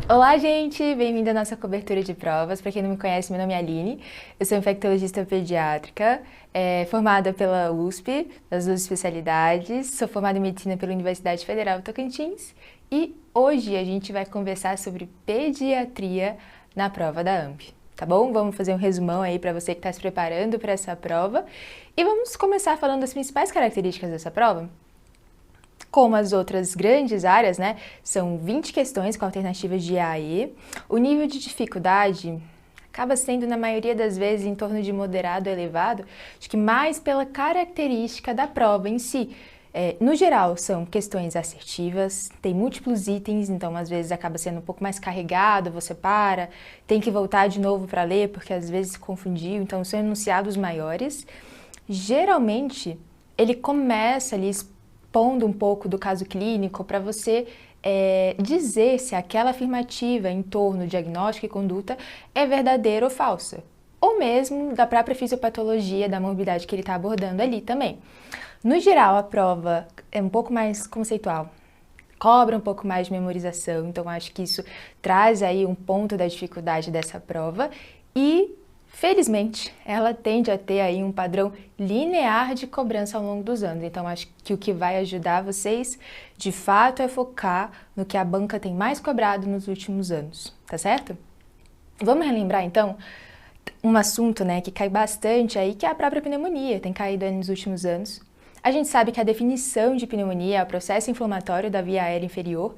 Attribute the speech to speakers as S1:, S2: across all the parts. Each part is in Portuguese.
S1: Olá, gente! Bem-vindo à nossa cobertura de provas. Para quem não me conhece, meu nome é Aline, eu sou infectologista pediátrica, formada pela USP, das duas especialidades, sou formada em medicina pela Universidade Federal Tocantins e hoje a gente vai conversar sobre pediatria na prova da AMP, tá bom? Vamos fazer um resumão aí para você que está se preparando para essa prova e vamos começar falando das principais características dessa prova. Como as outras grandes áreas, né, são 20 questões com alternativas de A a E. O nível de dificuldade acaba sendo, na maioria das vezes, em torno de moderado a elevado, acho que mais pela característica da prova em si. No geral, são questões assertivas, tem múltiplos itens, então às vezes acaba sendo um pouco mais carregado, você para, tem que voltar de novo para ler, porque às vezes se confundiu, então são enunciados maiores. Geralmente, ele começa ali expondo um pouco do caso clínico para você dizer se aquela afirmativa em torno do diagnóstico e conduta é verdadeira ou falsa, ou mesmo da própria fisiopatologia da morbidade que ele está abordando ali também. No geral, a prova é um pouco mais conceitual, cobra um pouco mais de memorização, então acho que isso traz aí um ponto da dificuldade dessa prova e felizmente, ela tende a ter aí um padrão linear de cobrança ao longo dos anos. Então, acho que o que vai ajudar vocês, de fato, é focar no que a banca tem mais cobrado nos últimos anos, tá certo? Vamos relembrar, então, um assunto, né, que cai bastante aí, que é a própria pneumonia, tem caído aí nos últimos anos. A gente sabe que a definição de pneumonia é o processo inflamatório da via aérea inferior,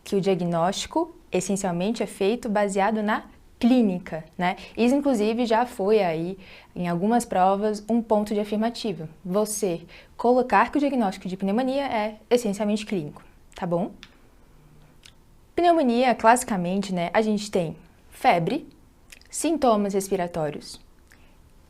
S1: que o diagnóstico, essencialmente, é feito baseado na clínica, né? Isso, inclusive, já foi aí, em algumas provas, um ponto de afirmativa. Você colocar que o diagnóstico de pneumonia é essencialmente clínico, tá bom? Pneumonia, classicamente, né, a gente tem febre, sintomas respiratórios,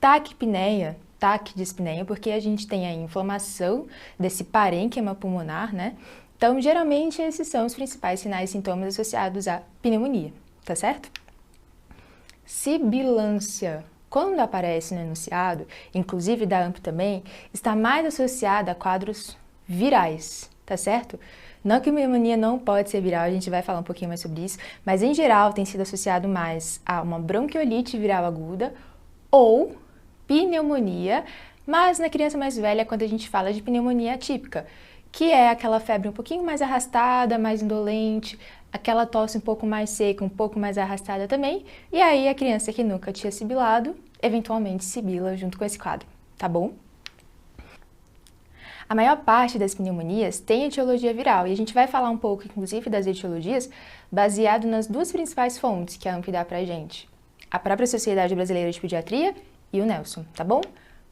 S1: taquipneia, taquidispneia, porque a gente tem a inflamação desse parênquima pulmonar, né? Então, geralmente, esses são os principais sinais e sintomas associados à pneumonia, tá certo? Sibilância, quando aparece no enunciado, inclusive da AMP também, está mais associada a quadros virais, tá certo? Não que a pneumonia não pode ser viral, a gente vai falar um pouquinho mais sobre isso, mas em geral tem sido associado mais a uma bronquiolite viral aguda ou pneumonia, mas na criança mais velha, quando a gente fala de pneumonia atípica, que é aquela febre um pouquinho mais arrastada, mais indolente, aquela tosse um pouco mais seca, um pouco mais arrastada também, e aí a criança que nunca tinha sibilado, eventualmente sibila junto com esse quadro, tá bom? A maior parte das pneumonias tem etiologia viral, e a gente vai falar um pouco, inclusive, das etiologias, baseado nas duas principais fontes que a AMP dá pra gente, a própria Sociedade Brasileira de Pediatria e o Nelson, tá bom?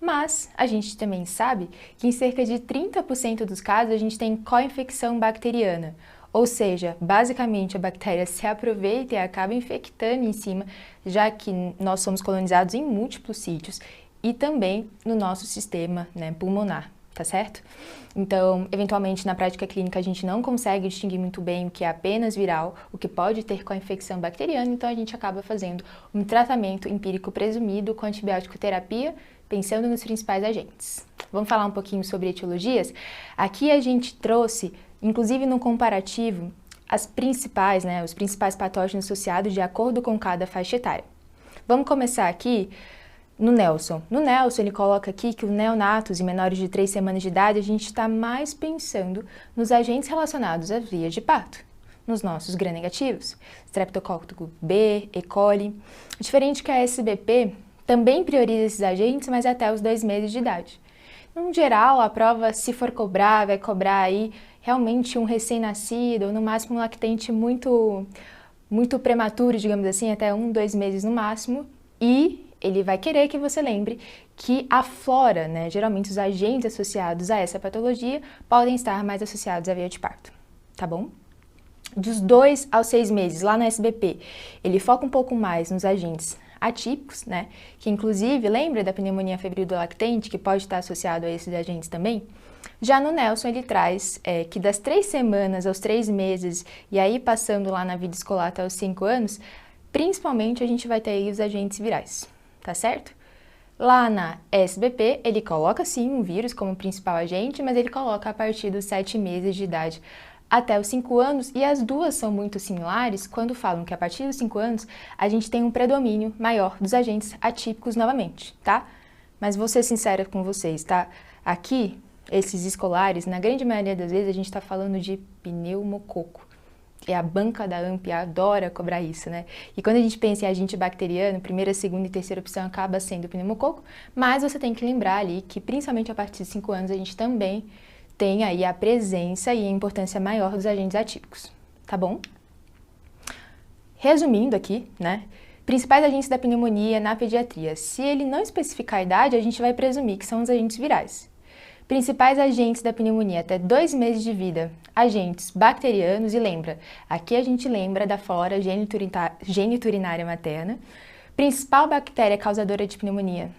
S1: Mas a gente também sabe que em cerca de 30% dos casos a gente tem co-infecção bacteriana, ou seja, basicamente a bactéria se aproveita e acaba infectando em cima, já que nós somos colonizados em múltiplos sítios e também no nosso sistema, né, pulmonar, tá certo? Então, eventualmente na prática clínica a gente não consegue distinguir muito bem o que é apenas viral, o que pode ter co-infecção bacteriana, então a gente acaba fazendo um tratamento empírico presumido com antibiótico terapia, pensando nos principais agentes. Vamos falar um pouquinho sobre etiologias? Aqui a gente trouxe, inclusive no comparativo, as principais, né, os principais patógenos associados de acordo com cada faixa etária. Vamos começar aqui no Nelson. No Nelson, ele coloca aqui que os neonatos e menores de 3 semanas de idade, a gente está mais pensando nos agentes relacionados à via de parto, nos nossos gram-negativos, Streptococcus B, E. coli. Diferente que a SBP, também prioriza esses agentes, mas até os 2 meses de idade. No geral, a prova, se for cobrar, vai cobrar aí realmente um recém-nascido, ou no máximo um lactente muito prematuro, digamos assim, até 1, 2 meses no máximo, e ele vai querer que você lembre que a flora, né, geralmente os agentes associados a essa patologia podem estar mais associados à via de parto, tá bom? Dos 2 aos 6 meses, lá na SBP, ele foca um pouco mais nos agentes atípicos, né, que inclusive, lembra da pneumonia febril do lactente, que pode estar associado a esses agentes também? Já no Nelson, ele traz que das 3 semanas aos 3 meses, e aí passando lá na vida escolar até os 5 anos, principalmente a gente vai ter aí os agentes virais, tá certo? Lá na SBP, ele coloca sim um vírus como principal agente, mas ele coloca a partir dos 7 meses de idade até os 5 anos, e as duas são muito similares quando falam que a partir dos 5 anos a gente tem um predomínio maior dos agentes atípicos novamente, tá? Mas vou ser sincera com vocês, tá? Aqui, esses escolares, na grande maioria das vezes a gente está falando de pneumococo. E a banca da AMP adora cobrar isso, né? E quando a gente pensa em agente bacteriano, primeira, segunda e terceira opção acaba sendo o pneumococo, mas você tem que lembrar ali que, principalmente a partir de 5 anos, a gente também tem aí a presença e a importância maior dos agentes atípicos, tá bom? Resumindo aqui, né? Principais agentes da pneumonia na pediatria. Se ele não especificar a idade, a gente vai presumir que são os agentes virais. Principais agentes da pneumonia até 2 meses de vida, agentes bacterianos, e lembra, aqui a gente lembra da flora geniturinária materna. Principal bactéria causadora de pneumonia,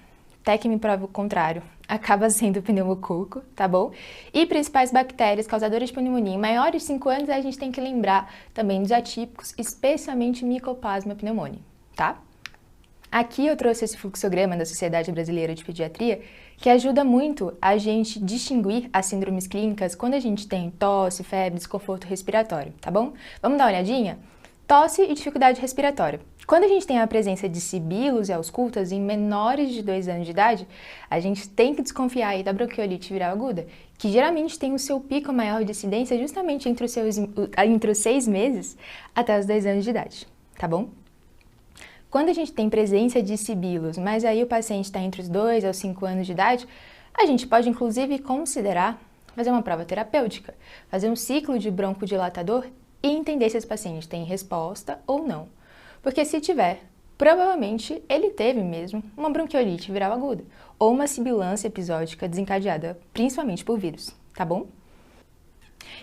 S1: até que me prova o contrário, acaba sendo o pneumococo, tá bom? E principais bactérias causadoras de pneumonia em maiores de 5 anos, a gente tem que lembrar também dos atípicos, especialmente Mycoplasma pneumoniae, tá? Aqui eu trouxe esse fluxograma da Sociedade Brasileira de Pediatria, que ajuda muito a gente distinguir as síndromes clínicas quando a gente tem tosse, febre, desconforto respiratório, tá bom? Vamos dar uma olhadinha? Tosse e dificuldade respiratória. Quando a gente tem a presença de sibilos e auscultas em menores de 2 anos de idade, a gente tem que desconfiar aí da bronquiolite viral aguda, que geralmente tem o seu pico maior de incidência justamente entre os 6 meses até os 2 anos de idade, tá bom? Quando a gente tem presença de sibilos, mas aí o paciente está entre os 2 aos 5 anos de idade, a gente pode inclusive considerar fazer uma prova terapêutica, fazer um ciclo de broncodilatador e entender se esse paciente tem resposta ou não. Porque se tiver, provavelmente ele teve mesmo uma bronquiolite viral aguda ou uma sibilância episódica desencadeada principalmente por vírus, tá bom?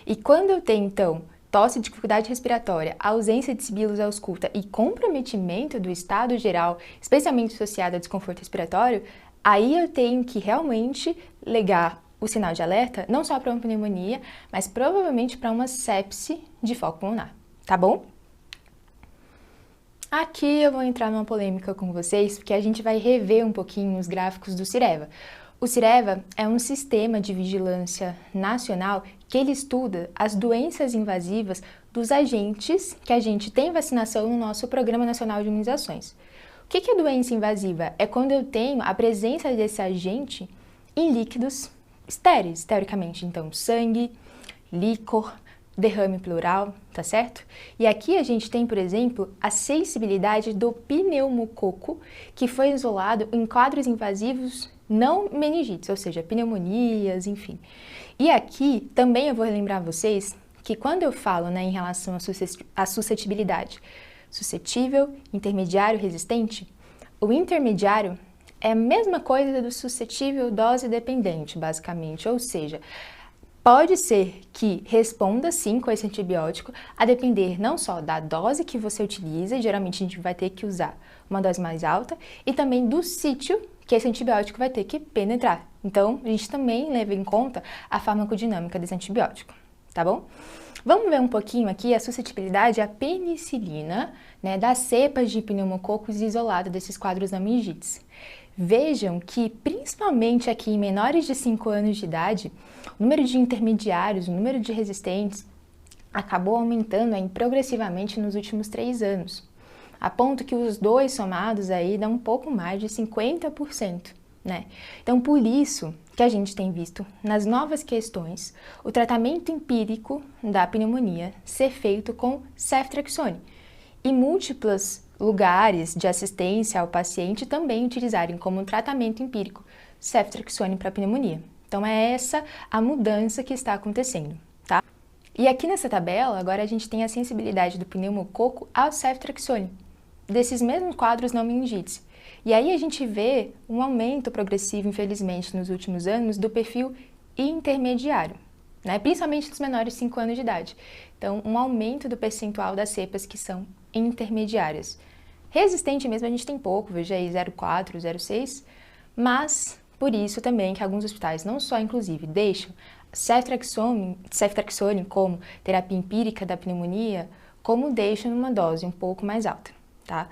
S1: E quando eu tenho então tosse, dificuldade respiratória, ausência de sibilos à ausculta e comprometimento do estado geral, especialmente associado a desconforto respiratório, aí eu tenho que realmente ligar o sinal de alerta não só para uma pneumonia, mas provavelmente para uma sepse de foco pulmonar, tá bom? Aqui eu vou entrar numa polêmica com vocês, porque a gente vai rever um pouquinho os gráficos do Cyreva. O Cyreva é um sistema de vigilância nacional que ele estuda as doenças invasivas dos agentes que a gente tem vacinação no nosso Programa Nacional de Imunizações. O que é doença invasiva? É quando eu tenho a presença desse agente em líquidos estéreis, teoricamente. Então, sangue, líquor, derrame pleural, tá certo? E aqui a gente tem, por exemplo, a sensibilidade do pneumococo, que foi isolado em quadros invasivos não meningites, ou seja, pneumonias, enfim. E aqui também eu vou relembrar vocês que quando eu falo, né, em relação à suscetibilidade, suscetível, intermediário, resistente, o intermediário é a mesma coisa do suscetível dose dependente, basicamente, ou seja, pode ser que responda sim com esse antibiótico, a depender não só da dose que você utiliza, e geralmente a gente vai ter que usar uma dose mais alta, e também do sítio que esse antibiótico vai ter que penetrar. Então, a gente também leva em conta a farmacodinâmica desse antibiótico, tá bom? Vamos ver um pouquinho aqui a suscetibilidade à penicilina, né, das cepas de pneumococos isoladas desses quadros não meningites. Vejam que, principalmente aqui em menores de 5 anos de idade, o número de intermediários, o número de resistentes, acabou aumentando aí progressivamente nos últimos 3 anos. A ponto que os dois somados aí dão um pouco mais de 50%, né? Então, por isso que a gente tem visto nas novas questões o tratamento empírico da pneumonia ser feito com ceftriaxone e múltiplos lugares de assistência ao paciente também utilizarem como tratamento empírico ceftriaxone para pneumonia. Então, é essa a mudança que está acontecendo, tá? E aqui nessa tabela, agora a gente tem a sensibilidade do pneumococo ao ceftriaxone, desses mesmos quadros não meningites. E aí a gente vê um aumento progressivo, infelizmente, nos últimos anos, do perfil intermediário, né? Principalmente nos menores de 5 anos de idade. Então, um aumento do percentual das cepas que são intermediárias. Resistente mesmo a gente tem pouco, veja aí 0,4, 0,6, mas por isso também que alguns hospitais, não só inclusive, deixam ceftriaxone como terapia empírica da pneumonia, como deixam numa dose um pouco mais alta, tá?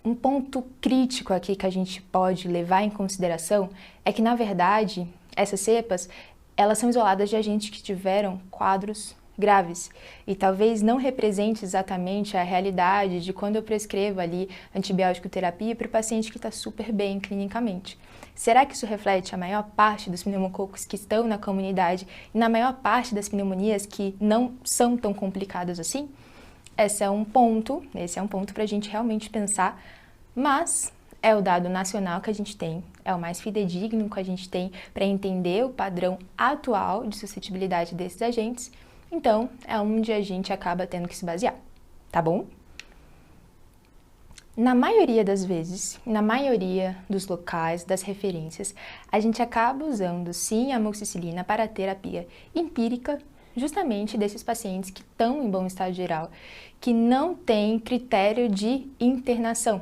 S1: Um ponto crítico aqui que a gente pode levar em consideração é que, na verdade, essas cepas, elas são isoladas de agentes que tiveram quadros graves e talvez não represente exatamente a realidade de quando eu prescrevo ali antibiótico terapia para o paciente que está super bem clinicamente. Será que isso reflete a maior parte dos pneumococos que estão na comunidade e na maior parte das pneumonias que não são tão complicadas assim? Esse é um ponto para a gente realmente pensar, mas é o dado nacional que a gente tem, é o mais fidedigno que a gente tem para entender o padrão atual de suscetibilidade desses agentes. Então, é onde a gente acaba tendo que se basear, tá bom? Na maioria das vezes, na maioria dos locais, das referências, a gente acaba usando sim a amoxicilina para a terapia empírica, justamente desses pacientes que estão em bom estado geral, que não têm critério de internação.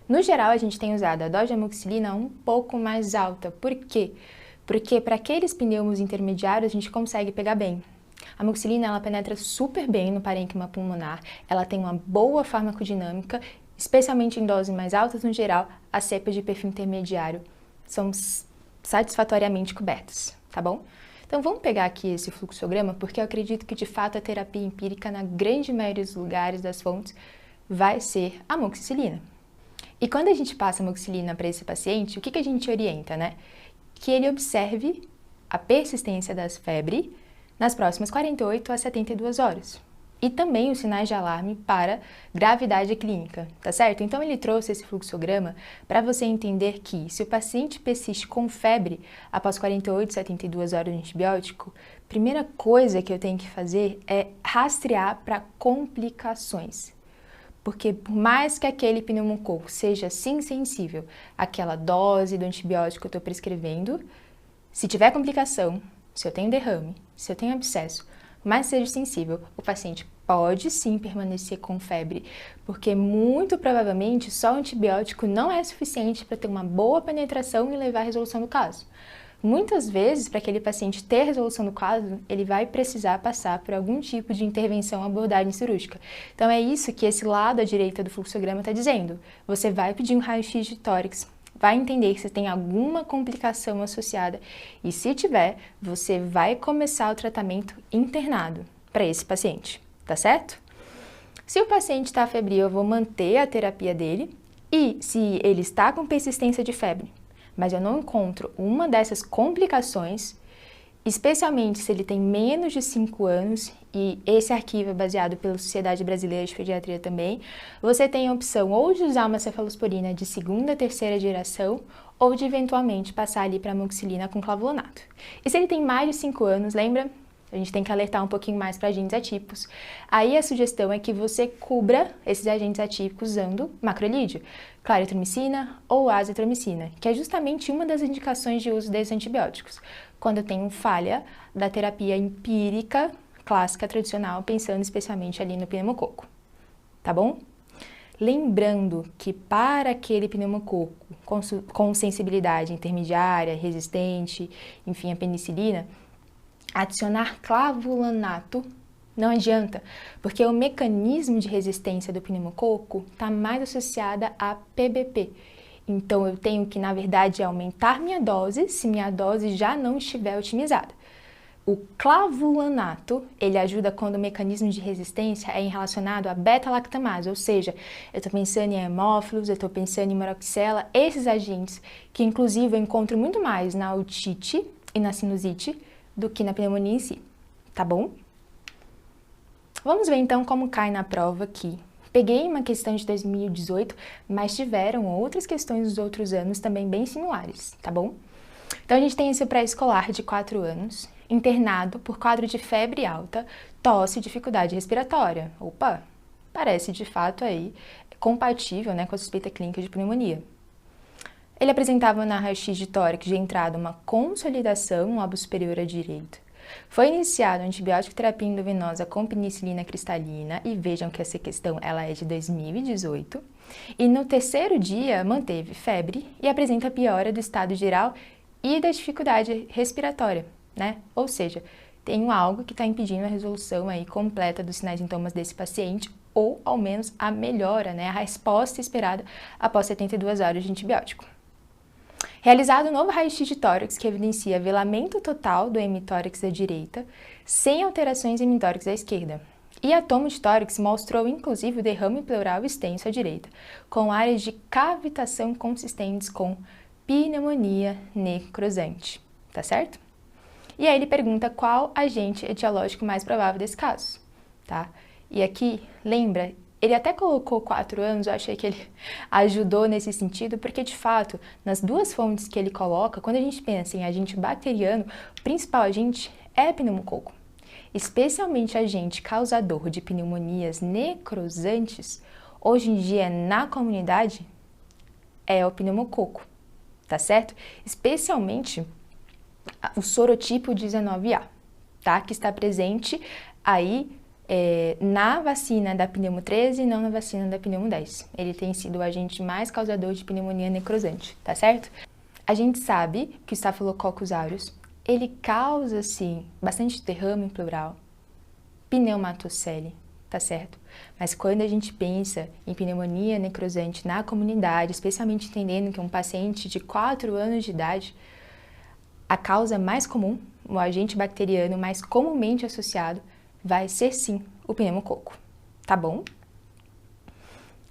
S1: No geral, a gente tem usado a dose de amoxicilina um pouco mais alta. Por quê? Porque para aqueles pneumos intermediários a gente consegue pegar bem. A amoxicilina ela penetra super bem no parênquima pulmonar, ela tem uma boa farmacodinâmica, especialmente em doses mais altas no geral, as cepas de perfil intermediário são satisfatoriamente cobertas, tá bom? Então vamos pegar aqui esse fluxograma, porque eu acredito que de fato a terapia empírica na grande maioria dos lugares das fontes vai ser a amoxicilina. E quando a gente passa amoxicilina para esse paciente, o que a gente orienta, né? Que ele observe a persistência das febres nas próximas 48 a 72 horas. E também os sinais de alarme para gravidade clínica, tá certo? Então ele trouxe esse fluxograma para você entender que se o paciente persiste com febre após 48 a 72 horas de antibiótico, a primeira coisa que eu tenho que fazer é rastrear para complicações. Porque por mais que aquele pneumococo seja sim sensível àquela dose do antibiótico que eu estou prescrevendo, se tiver complicação, se eu tenho derrame, se eu tenho abscesso, mas seja sensível, o paciente pode sim permanecer com febre, porque muito provavelmente só o antibiótico não é suficiente para ter uma boa penetração e levar à resolução do caso. Muitas vezes, para aquele paciente ter resolução do caso, ele vai precisar passar por algum tipo de intervenção ou abordagem cirúrgica. Então é isso que esse lado à direita do fluxograma está dizendo. Você vai pedir um raio-x de tórax, vai entender se tem alguma complicação associada e se tiver, você vai começar o tratamento internado para esse paciente, tá certo? Se o paciente está febril, eu vou manter a terapia dele e se ele está com persistência de febre, mas eu não encontro uma dessas complicações, especialmente se ele tem menos de 5 anos, e esse arquivo é baseado pela Sociedade Brasileira de Pediatria também, você tem a opção ou de usar uma cefalosporina de segunda, terceira geração, ou de eventualmente passar ali para amoxicilina com clavulato. E se ele tem mais de 5 anos, lembra? A gente tem que alertar um pouquinho mais para agentes atípicos. Aí a sugestão é que você cubra esses agentes atípicos usando macrolídeo, claritromicina ou azitromicina, que é justamente uma das indicações de uso desses antibióticos, quando eu tenho falha da terapia empírica, clássica, tradicional, pensando especialmente ali no pneumococo, tá bom? Lembrando que para aquele pneumococo com sensibilidade intermediária, resistente, enfim, a penicilina, adicionar clavulanato não adianta, porque o mecanismo de resistência do pneumococo está mais associada a PBP. Então, eu tenho que, na verdade, aumentar minha dose se minha dose já não estiver otimizada. O clavulanato, ele ajuda quando o mecanismo de resistência é relacionado a beta-lactamase, ou seja, eu estou pensando em hemófilos, eu estou pensando em maroxela, esses agentes que, inclusive, eu encontro muito mais na otite e na sinusite, do que na pneumonia em si, tá bom? Vamos ver então como cai na prova aqui. Peguei uma questão de 2018, mas tiveram outras questões dos outros anos também bem similares, tá bom? Então a gente tem esse pré-escolar de 4 anos, internado por quadro de febre alta, tosse e dificuldade respiratória. Opa, parece de fato aí compatível, né, com a suspeita clínica de pneumonia. Ele apresentava na raio-x de tórax de entrada uma consolidação no lobo superior à direita. Foi iniciado a antibiótico terapia endovenosa com penicilina cristalina, e vejam que essa questão ela é de 2018. E no terceiro dia manteve febre e apresenta piora do estado geral e da dificuldade respiratória, né? Ou seja, tem algo que está impedindo a resolução aí completa dos sinais e sintomas desse paciente, ou ao menos a melhora, né? A resposta esperada após 72 horas de antibiótico. Realizado um novo raio-x de tórax que evidencia velamento total do hemitórax da direita, sem alterações em hemitórax da esquerda. E a tomo de tórax mostrou inclusive o derrame pleural extenso à direita, com áreas de cavitação consistentes com pneumonia necrosante, tá certo? E aí ele pergunta qual agente etiológico mais provável desse caso, tá? E aqui, lembra, ele até colocou 4 anos, eu achei que ele ajudou nesse sentido, porque de fato, nas duas fontes que ele coloca, quando a gente pensa em agente bacteriano, o principal agente é pneumococo. Especialmente agente causador de pneumonias necrosantes, hoje em dia na comunidade, é o pneumococo, tá certo? Especialmente o sorotipo 19A, tá? Que está presente aí na vacina da pneumo 13 e não na vacina da pneumo 10. Ele tem sido o agente mais causador de pneumonia necrosante, tá certo? A gente sabe que o Staphylococcus aureus, ele causa, sim, bastante derrame pleural, pneumatocele, tá certo? Mas quando a gente pensa em pneumonia necrosante na comunidade, especialmente entendendo que um paciente de 4 anos de idade, a causa mais comum, o agente bacteriano mais comumente associado, vai ser sim o pneumococo, tá bom?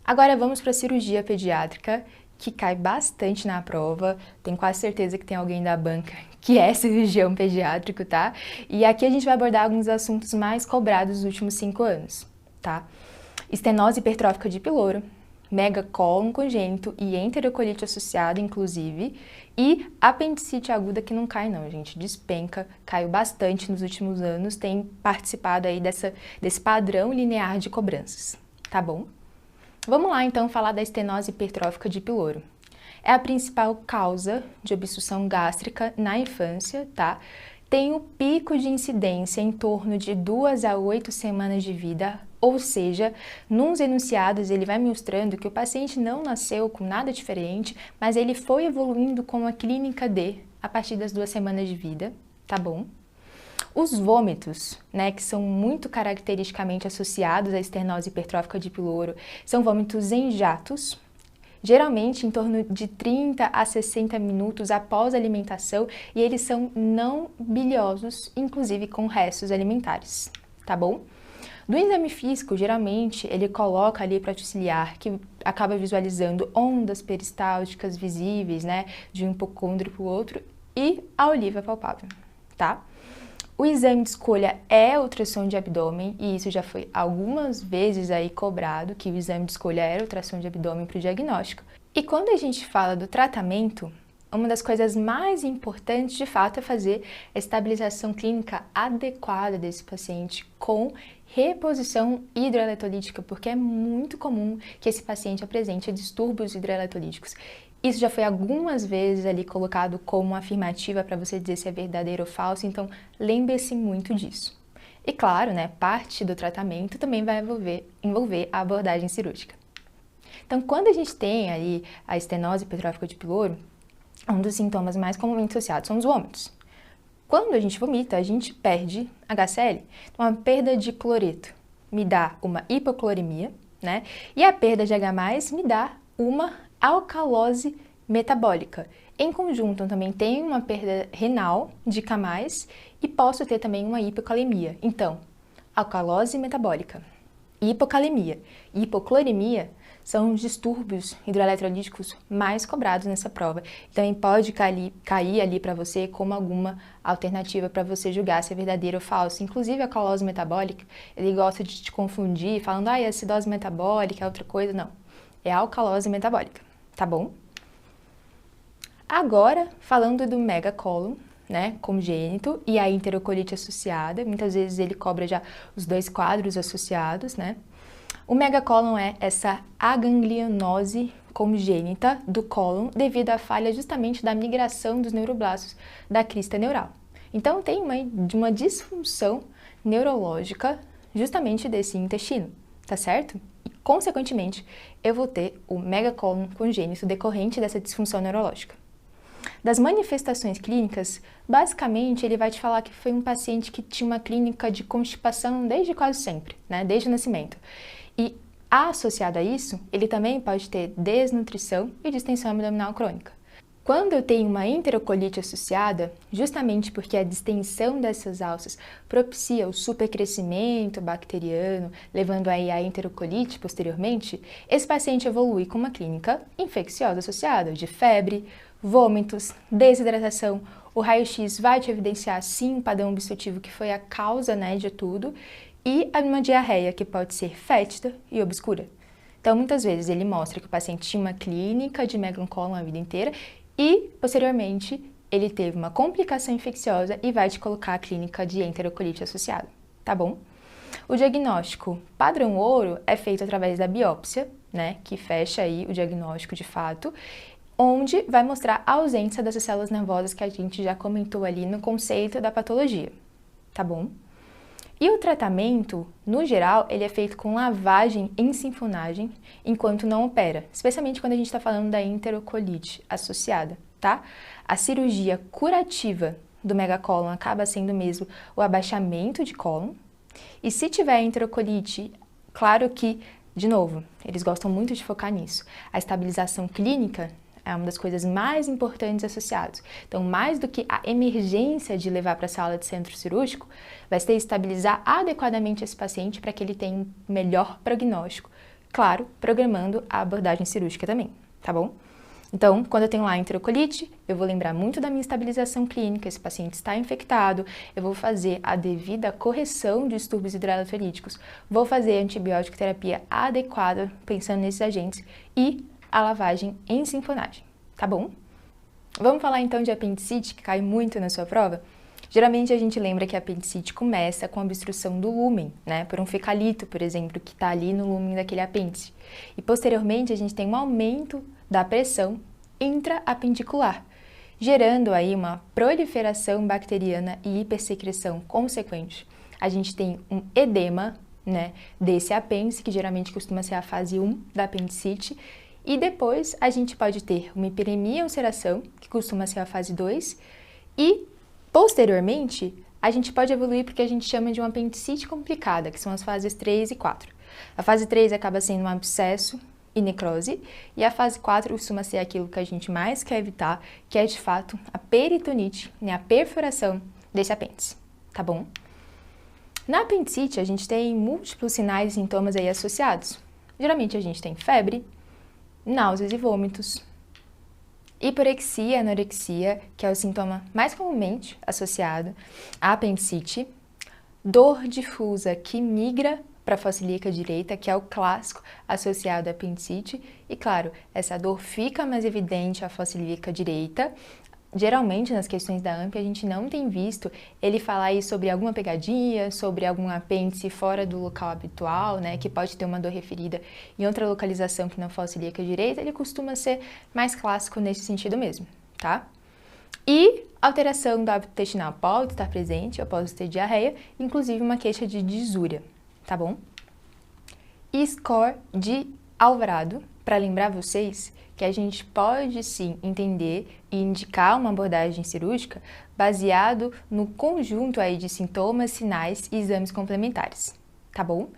S1: Agora vamos para a cirurgia pediátrica, que cai bastante na prova, tenho quase certeza que tem alguém da banca que é cirurgião pediátrico, tá? E aqui a gente vai abordar alguns assuntos mais cobrados nos últimos 5 anos, tá? Estenose hipertrófica de piloro, megacólon congênito e enterocolite associada, inclusive, e apendicite aguda que não cai não, gente, despenca, caiu bastante nos últimos anos, tem participado aí desse padrão linear de cobranças, tá bom? Vamos lá, então, falar da estenose hipertrófica de piloro. É a principal causa de obstrução gástrica na infância, tá? Tem o pico de incidência em torno de 2 a 8 semanas de vida, ou seja, nos enunciados ele vai mostrando que o paciente não nasceu com nada diferente, mas ele foi evoluindo com a clínica D a partir das 2 semanas de vida, tá bom? Os vômitos, né, que são muito caracteristicamente associados à estenose hipertrófica de piloro, são vômitos em jatos, geralmente em torno de 30 a 60 minutos após a alimentação, e eles são não biliosos, inclusive com restos alimentares, tá bom? Do exame físico, geralmente, ele coloca ali para auxiliar, que acaba visualizando ondas peristálticas visíveis, né, de um hipocôndrio para o outro, e a oliva palpável, tá? O exame de escolha é ultrassom de abdômen, e isso já foi algumas vezes aí cobrado, que o exame de escolha era ultrassom de abdômen para o diagnóstico. E quando a gente fala do tratamento, uma das coisas mais importantes, de fato, é fazer a estabilização clínica adequada desse paciente com reposição hidroeletrolítica, porque é muito comum que esse paciente apresente distúrbios hidroeletrolíticos. Isso já foi algumas vezes ali colocado como afirmativa para você dizer se é verdadeiro ou falso, então lembre-se muito disso. E claro, né, parte do tratamento também vai envolver a abordagem cirúrgica. Então, quando a gente tem aí a estenose hipertrófica de piloro, um dos sintomas mais comumente associados são os vômitos. Quando a gente vomita, a gente perde HCl, então a perda de cloreto me dá uma hipocloремia, né? E a perda de H+, me dá uma alcalose metabólica. Em conjunto, eu também tenho uma perda renal de K+, e posso ter também uma hipocalemia. Então, alcalose metabólica, hipocalemia e hipocloremia são os distúrbios hidroeletrolíticos mais cobrados nessa prova. Também pode cair ali para você como alguma alternativa para você julgar se é verdadeiro ou falso. Inclusive a alcalose metabólica, ele gosta de te confundir, falando, é acidose metabólica, é outra coisa. Não, é alcalose metabólica, tá bom? Agora, falando do megacólon, né, congênito e a enterocolite associada, muitas vezes ele cobra já os 2 quadros associados, né? O megacólon é essa aganglionose congênita do cólon devido à falha justamente da migração dos neuroblastos da crista neural. Então tem uma disfunção neurológica justamente desse intestino, tá certo? E consequentemente eu vou ter o megacólon congênito decorrente dessa disfunção neurológica. Das manifestações clínicas, basicamente ele vai te falar que foi um paciente que tinha uma clínica de constipação desde quase sempre, né, desde o nascimento. E associado a isso, ele também pode ter desnutrição e distensão abdominal crônica. Quando eu tenho uma enterocolite associada, justamente porque a distensão dessas alças propicia o supercrescimento bacteriano, levando aí à enterocolite posteriormente, esse paciente evolui com uma clínica infecciosa associada, de febre, vômitos, desidratação. O raio-x vai te evidenciar sim um padrão obstrutivo que foi a causa, né, de tudo, e uma diarreia que pode ser fétida e obscura. Então, muitas vezes ele mostra que o paciente tinha uma clínica de megacolon a vida inteira e, posteriormente, ele teve uma complicação infecciosa e vai te colocar a clínica de enterocolite associada, tá bom? O diagnóstico padrão ouro é feito através da biópsia, né, que fecha aí o diagnóstico de fato, onde vai mostrar a ausência dessas células nervosas que a gente já comentou ali no conceito da patologia, tá bom? E o tratamento, no geral, ele é feito com lavagem em sinfonagem, enquanto não opera, especialmente quando a gente está falando da enterocolite associada, tá? A cirurgia curativa do megacólon acaba sendo mesmo o abaixamento de cólon, e se tiver enterocolite, claro que, de novo, eles gostam muito de focar nisso, a estabilização clínica é uma das coisas mais importantes associadas. Então, mais do que a emergência de levar para a sala de centro cirúrgico, vai ser estabilizar adequadamente esse paciente para que ele tenha um melhor prognóstico. Claro, programando a abordagem cirúrgica também, tá bom? Então, quando eu tenho lá enterocolite, eu vou lembrar muito da minha estabilização clínica, esse paciente está infectado, eu vou fazer a devida correção de distúrbios hidroeletrolíticos, vou fazer a antibiótico terapia adequada, pensando nesses agentes, e a lavagem em sinfonagem, tá bom? Vamos falar então de apendicite, que cai muito na sua prova? Geralmente a gente lembra que a apendicite começa com a obstrução do lúmen, né? Por um fecalito, por exemplo, que está ali no lúmen daquele apêndice. E posteriormente a gente tem um aumento da pressão intraapendicular, gerando aí uma proliferação bacteriana e hipersecreção consequente. A gente tem um edema, né, desse apêndice, que geralmente costuma ser a fase 1 da apendicite, e depois a gente pode ter uma hiperemia e ulceração, que costuma ser a fase 2, e posteriormente a gente pode evoluir porque a gente chama de uma apendicite complicada, que são as fases 3 e 4. A fase 3 acaba sendo um abscesso e necrose, e a fase 4 costuma ser aquilo que a gente mais quer evitar, que é de fato a peritonite, né, a perfuração desse apêndice, tá bom? Na apendicite a gente tem múltiplos sinais e sintomas aí associados. Geralmente a gente tem febre, náuseas e vômitos, hiporexia e anorexia, que é o sintoma mais comumente associado à apendicite, dor difusa que migra para a fossa ilíaca direita, que é o clássico associado à apendicite, e claro, essa dor fica mais evidente à fossa ilíaca direita. Geralmente, nas questões da AMP, a gente não tem visto ele falar aí sobre alguma pegadinha, sobre algum apêndice fora do local habitual, né, que pode ter uma dor referida em outra localização que na fossa ilíaca direita, ele costuma ser mais clássico nesse sentido mesmo, tá? E alteração do hábito intestinal pode estar presente, eu posso ter diarreia, inclusive uma queixa de disúria, tá bom? E score de Alvarado, para lembrar vocês que a gente pode sim entender e indicar uma abordagem cirúrgica baseado no conjunto aí de sintomas, sinais e exames complementares, tá bom?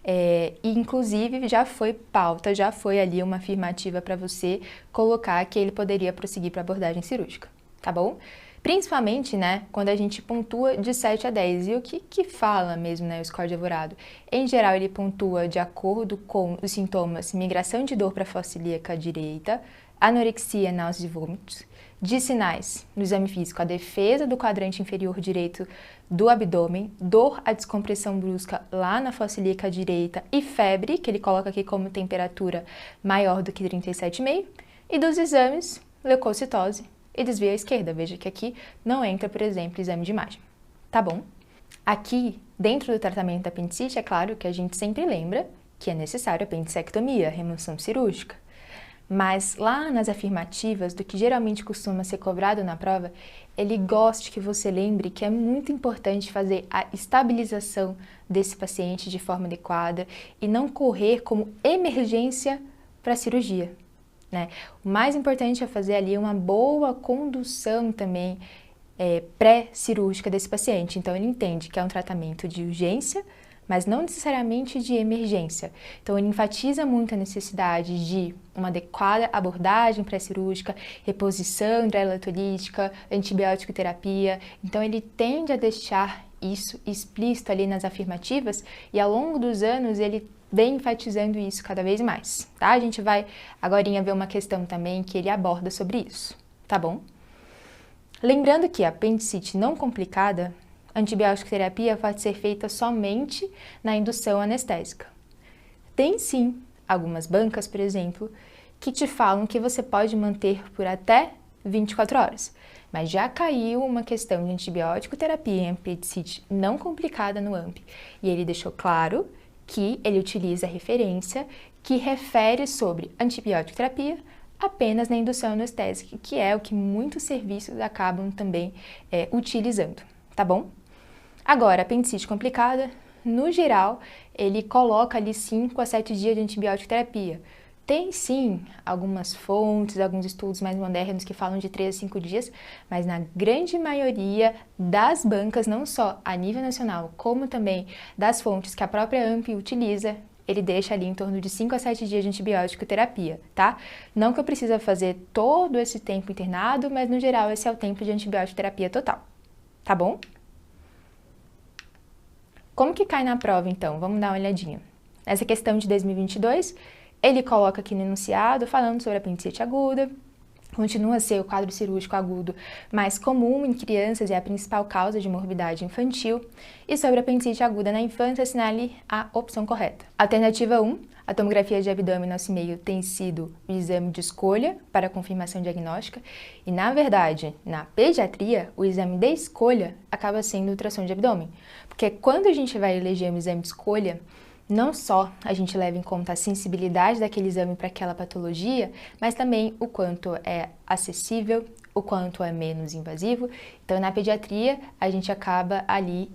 S1: E inclusive já foi pauta, já foi ali uma afirmativa para você colocar que ele poderia prosseguir para abordagem cirúrgica, tá bom? Principalmente, né, quando a gente pontua de 7 a 10. E o que fala mesmo, né, o score de Alvarado? Em geral, ele pontua de acordo com os sintomas migração de dor para a fossa ilíaca direita, anorexia, náuseas e vômitos. De sinais, no exame físico, a defesa do quadrante inferior direito do abdômen, dor à descompressão brusca lá na fossa ilíaca direita e febre, que ele coloca aqui como temperatura maior do que 37,5. E dos exames, leucocitose e desvio à esquerda. Veja que aqui não entra, por exemplo, exame de imagem, tá bom? Aqui, dentro do tratamento da apendicite, é claro que a gente sempre lembra que é necessário apendicectomia, remoção cirúrgica. Mas lá nas afirmativas, do que geralmente costuma ser cobrado na prova, ele gosta que você lembre que é muito importante fazer a estabilização desse paciente de forma adequada e não correr como emergência para a cirurgia, né? O mais importante é fazer ali uma boa condução também pré-cirúrgica desse paciente. Então, ele entende que é um tratamento de urgência, mas não necessariamente de emergência. Então, ele enfatiza muito a necessidade de uma adequada abordagem pré-cirúrgica, reposição hidroeletrolítica, antibiótico terapia. Então, ele tende a deixar isso explícito ali nas afirmativas e ao longo dos anos ele vem enfatizando isso cada vez mais, tá? A gente vai agorinha ver uma questão também que ele aborda sobre isso, tá bom? Lembrando que a apendicite não complicada, a antibiótico terapia pode ser feita somente na indução anestésica. Tem sim algumas bancas, por exemplo, que te falam que você pode manter por até 24 horas. Mas já caiu uma questão de antibiótico terapia em apendicite não complicada no AMP. E ele deixou claro que ele utiliza a referência que refere sobre antibiótico terapia apenas na indução anestésica, que é o que muitos serviços acabam também utilizando, tá bom? Agora, apendicite complicada, no geral, ele coloca ali 5 a 7 dias de antibiótico terapia. Tem sim algumas fontes, alguns estudos mais modernos que falam de 3 a 5 dias, mas na grande maioria das bancas, não só a nível nacional, como também das fontes que a própria AMP utiliza, ele deixa ali em torno de 5 a 7 dias de antibiótico terapia, tá? Não que eu precisa fazer todo esse tempo internado, mas no geral esse é o tempo de antibiótico terapia total, tá bom? Como que cai na prova então? Vamos dar uma olhadinha. Essa questão de 2022, ele coloca aqui no enunciado falando sobre a apendicite aguda, continua a ser o quadro cirúrgico agudo mais comum em crianças e a principal causa de morbidade infantil, e sobre a apendicite aguda na infância, assinale a opção correta. Alternativa 1, a tomografia de abdômen nosso e-mail tem sido o exame de escolha para a confirmação diagnóstica, e na verdade, na pediatria, o exame de escolha acaba sendo o ultrassom de abdômen, porque quando a gente vai eleger um exame de escolha, não só a gente leva em conta a sensibilidade daquele exame para aquela patologia, mas também o quanto é acessível, o quanto é menos invasivo. Então, na pediatria, a gente acaba ali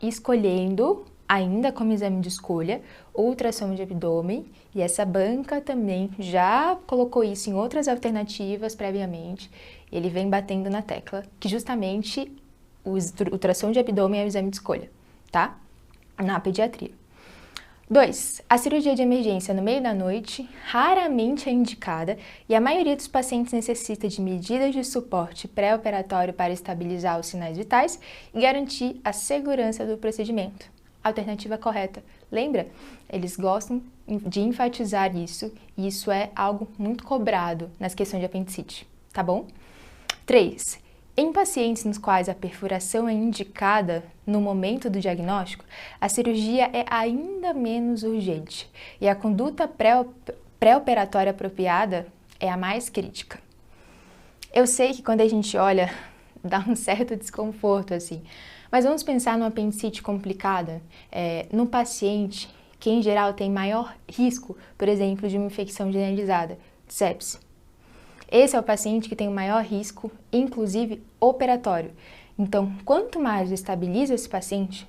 S1: escolhendo, ainda como exame de escolha, o ultrassom de abdômen, e essa banca também já colocou isso em outras alternativas previamente. Ele vem batendo na tecla que justamente o ultrassom de abdômen é o exame de escolha, tá? Na pediatria. 2. A cirurgia de emergência no meio da noite raramente é indicada e a maioria dos pacientes necessita de medidas de suporte pré-operatório para estabilizar os sinais vitais e garantir a segurança do procedimento. Alternativa correta. Lembra? Eles gostam de enfatizar isso e isso é algo muito cobrado nas questões de apendicite, tá bom? 3. Em pacientes nos quais a perfuração é indicada no momento do diagnóstico, a cirurgia é ainda menos urgente e a conduta pré-operatória apropriada é a mais crítica. Eu sei que quando a gente olha, dá um certo desconforto assim, mas vamos pensar numa apendicite complicada, num paciente que em geral tem maior risco, por exemplo, de uma infecção generalizada, sepse. Esse é o paciente que tem o maior risco, inclusive operatório. Então, quanto mais eu estabilizo esse paciente,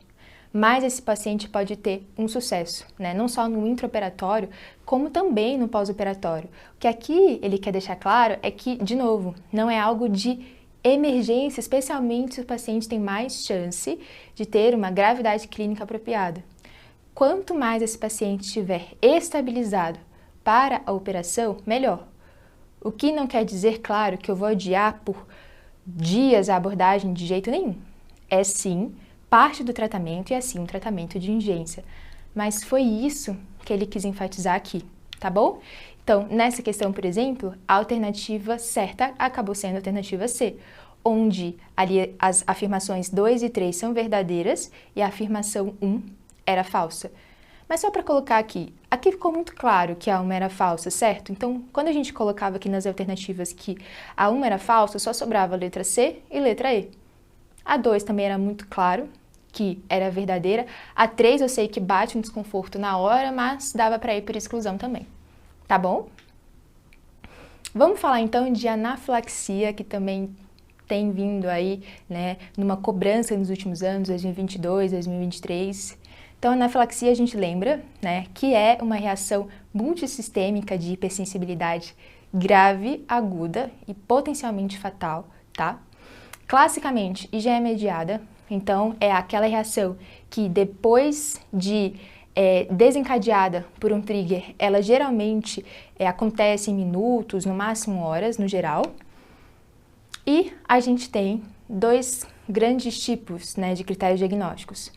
S1: mais esse paciente pode ter um sucesso, né? Não só no intraoperatório, como também no pós-operatório. O que aqui ele quer deixar claro é que, de novo, não é algo de emergência, especialmente se o paciente tem mais chance de ter uma gravidade clínica apropriada. Quanto mais esse paciente estiver estabilizado para a operação, melhor. O que não quer dizer, claro, que eu vou adiar por dias a abordagem de jeito nenhum. É sim parte do tratamento e é sim um tratamento de urgência. Mas foi isso que ele quis enfatizar aqui, tá bom? Então, nessa questão, por exemplo, a alternativa certa acabou sendo a alternativa C, onde ali as afirmações 2 e 3 são verdadeiras e a afirmação 1 era falsa. Mas só para colocar aqui ficou muito claro que a 1 era falsa, certo? Então, quando a gente colocava aqui nas alternativas que a 1 era falsa, só sobrava a letra C e letra E. A 2 também era muito claro que era verdadeira. A 3 eu sei que bate um desconforto na hora, mas dava para ir por exclusão também. Tá bom? Vamos falar então de anafilaxia, que também tem vindo aí, né, numa cobrança nos últimos anos, 2022, 2023. Então, a anafilaxia a gente lembra, né, que é uma reação multissistêmica de hipersensibilidade grave, aguda e potencialmente fatal, tá? Classicamente, e já é mediada Então, é aquela reação que depois de desencadeada por um trigger, ela geralmente acontece em minutos, no máximo horas, no geral. E a gente tem dois grandes tipos, né, de critérios diagnósticos.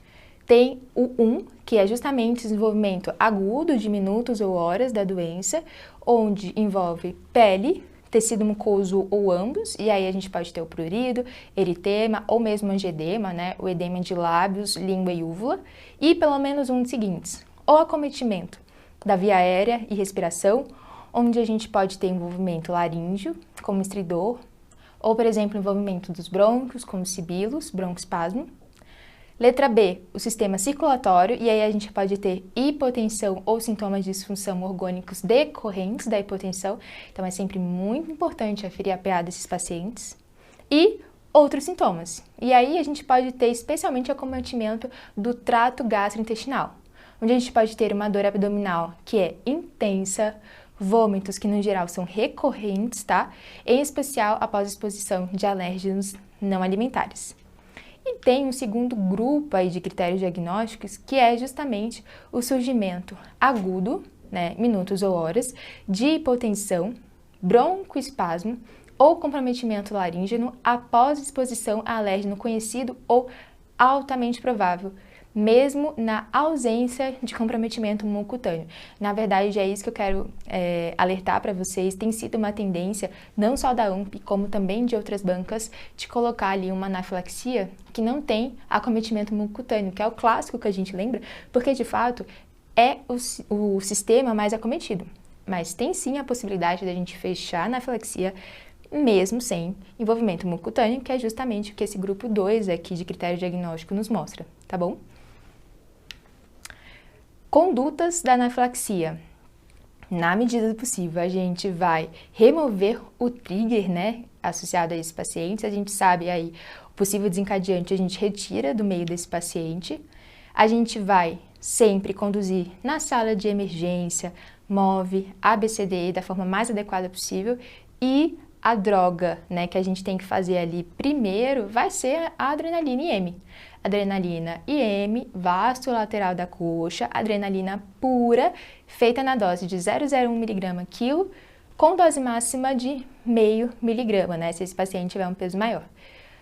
S1: Tem o 1, que é justamente o desenvolvimento agudo de minutos ou horas da doença, onde envolve pele, tecido mucoso ou ambos, e aí a gente pode ter o prurido, eritema ou mesmo angedema, né, o edema de lábios, língua e úvula, e pelo menos um dos seguintes, ou acometimento da via aérea e respiração, onde a gente pode ter envolvimento laríngeo, como estridor, ou, por exemplo, envolvimento dos brônquios, como sibilos, broncoespasmo. Letra B, o sistema circulatório, e aí a gente pode ter hipotensão ou sintomas de disfunção orgânicos decorrentes da hipotensão, então é sempre muito importante aferir a PA desses pacientes. E outros sintomas, e aí a gente pode ter especialmente acometimento do trato gastrointestinal, onde a gente pode ter uma dor abdominal que é intensa, vômitos que no geral são recorrentes, tá? Em especial após exposição de alérgenos não alimentares. E tem um segundo grupo aí de critérios diagnósticos, que é justamente o surgimento agudo, né, minutos ou horas, de hipotensão, broncoespasmo ou comprometimento laríngeo após exposição a alérgeno conhecido ou altamente provável, mesmo na ausência de comprometimento mucocutâneo. Na verdade, é isso que eu quero alertar para vocês. Tem sido uma tendência, não só da AMP, como também de outras bancas, de colocar ali uma anafilaxia que não tem acometimento mucocutâneo, que é o clássico que a gente lembra, porque de fato é o sistema mais acometido. Mas tem sim a possibilidade da gente fechar a anafilaxia mesmo sem envolvimento mucocutâneo, que é justamente o que esse grupo 2 aqui de critério diagnóstico nos mostra, tá bom? Condutas da anafilaxia. Na medida do possível, a gente vai remover o trigger, né, associado a esse paciente. A gente sabe aí o possível desencadeante, a gente retira do meio desse paciente. A gente vai sempre conduzir na sala de emergência, MOV, ABCDE da forma mais adequada possível, e a droga, né, que a gente tem que fazer ali primeiro vai ser a adrenalina IM. Adrenalina IM, vasto lateral da coxa, adrenalina pura, feita na dose de 0,01 mg quilo, com dose máxima de 0,5 mg, né, se esse paciente tiver um peso maior.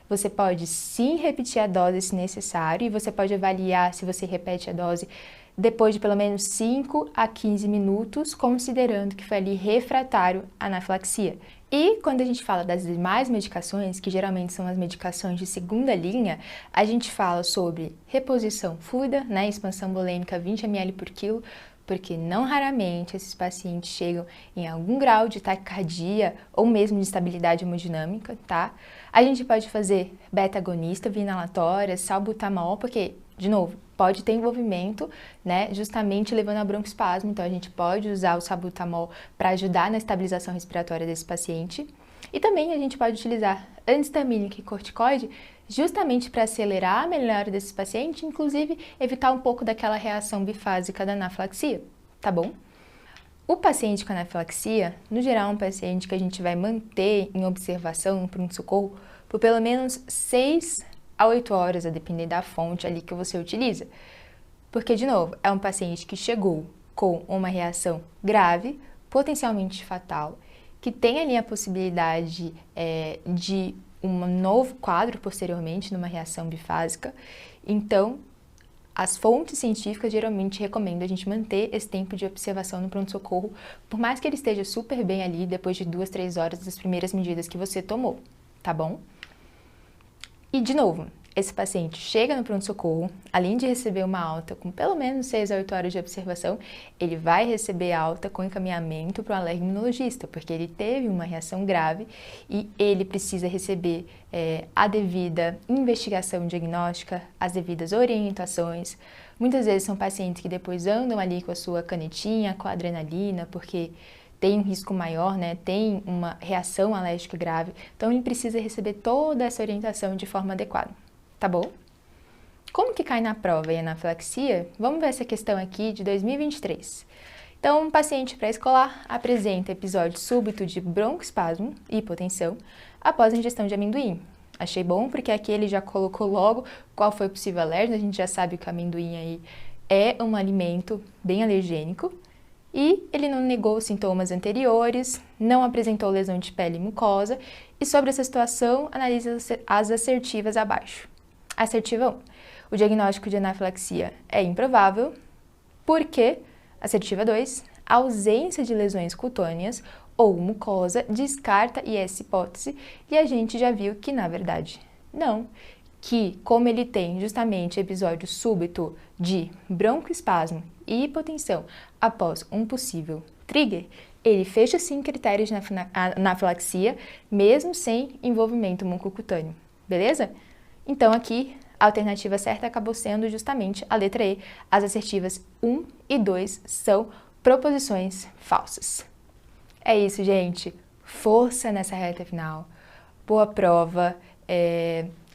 S1: Você pode sim repetir a dose se necessário, e você pode avaliar se você repete a dose depois de pelo menos 5 a 15 minutos, considerando que foi ali refratário à anafilaxia. E quando a gente fala das demais medicações, que geralmente são as medicações de segunda linha, a gente fala sobre reposição fluida, né, expansão volêmica 20 ml por quilo, porque não raramente esses pacientes chegam em algum grau de taquicardia ou mesmo de estabilidade hemodinâmica, tá? A gente pode fazer beta-agonista via inalatória, salbutamol, porque, de novo, pode ter envolvimento, né, justamente levando a broncoespasmo, então a gente pode usar o salbutamol para ajudar na estabilização respiratória desse paciente. E também a gente pode utilizar antihistamínico e corticoide justamente para acelerar a melhora desse paciente, inclusive evitar um pouco daquela reação bifásica da anafilaxia, tá bom? O paciente com anafilaxia, no geral, é um paciente que a gente vai manter em observação no pronto-socorro por pelo menos 6 a 8 horas, a depender da fonte ali que você utiliza. Porque, de novo, é um paciente que chegou com uma reação grave, potencialmente fatal, que tem ali a possibilidade de um novo quadro posteriormente, numa reação bifásica. Então, as fontes científicas geralmente recomendam a gente manter esse tempo de observação no pronto-socorro, por mais que ele esteja super bem ali depois de 2, 3 horas das primeiras medidas que você tomou, tá bom? E, de novo, esse paciente chega no pronto-socorro, além de receber uma alta com pelo menos 6 a 8 horas de observação, ele vai receber alta com encaminhamento para o alerginologista, porque ele teve uma reação grave e ele precisa receber a devida investigação diagnóstica, as devidas orientações. Muitas vezes são pacientes que depois andam ali com a sua canetinha, com a adrenalina, porque tem um risco maior, né? Tem uma reação alérgica grave, então ele precisa receber toda essa orientação de forma adequada, tá bom? Como que cai na prova e a anafilaxia? Vamos ver essa questão aqui de 2023. Então, um paciente pré-escolar apresenta episódio súbito de broncoespasmo e hipotensão após a ingestão de amendoim. Achei bom porque aqui ele já colocou logo qual foi o possível alérgeno, a gente já sabe que o amendoim aí é um alimento bem alergênico. E ele não negou sintomas anteriores, não apresentou lesão de pele e mucosa, e sobre essa situação, analisa as assertivas abaixo. Assertiva 1. O diagnóstico de anafilaxia é improvável, porque, assertiva 2, a ausência de lesões cutâneas ou mucosa descarta essa hipótese, e a gente já viu que, na verdade, não. Que, como ele tem justamente episódio súbito de broncoespasmo e hipotensão após um possível trigger, ele fecha sim critérios de anafilaxia, mesmo sem envolvimento mucocutâneo, beleza? Então aqui, a alternativa certa acabou sendo justamente a letra E. As assertivas 1 e 2 são proposições falsas. É isso, gente. Força nessa reta final. Boa prova.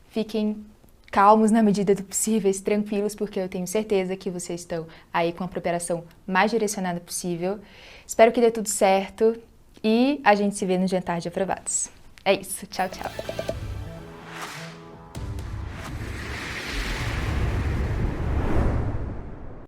S1: Fiquem calmos na medida do possível, tranquilos, porque eu tenho certeza que vocês estão aí com a preparação mais direcionada possível. Espero que dê tudo certo e a gente se vê no jantar de aprovados. É isso, tchau, tchau!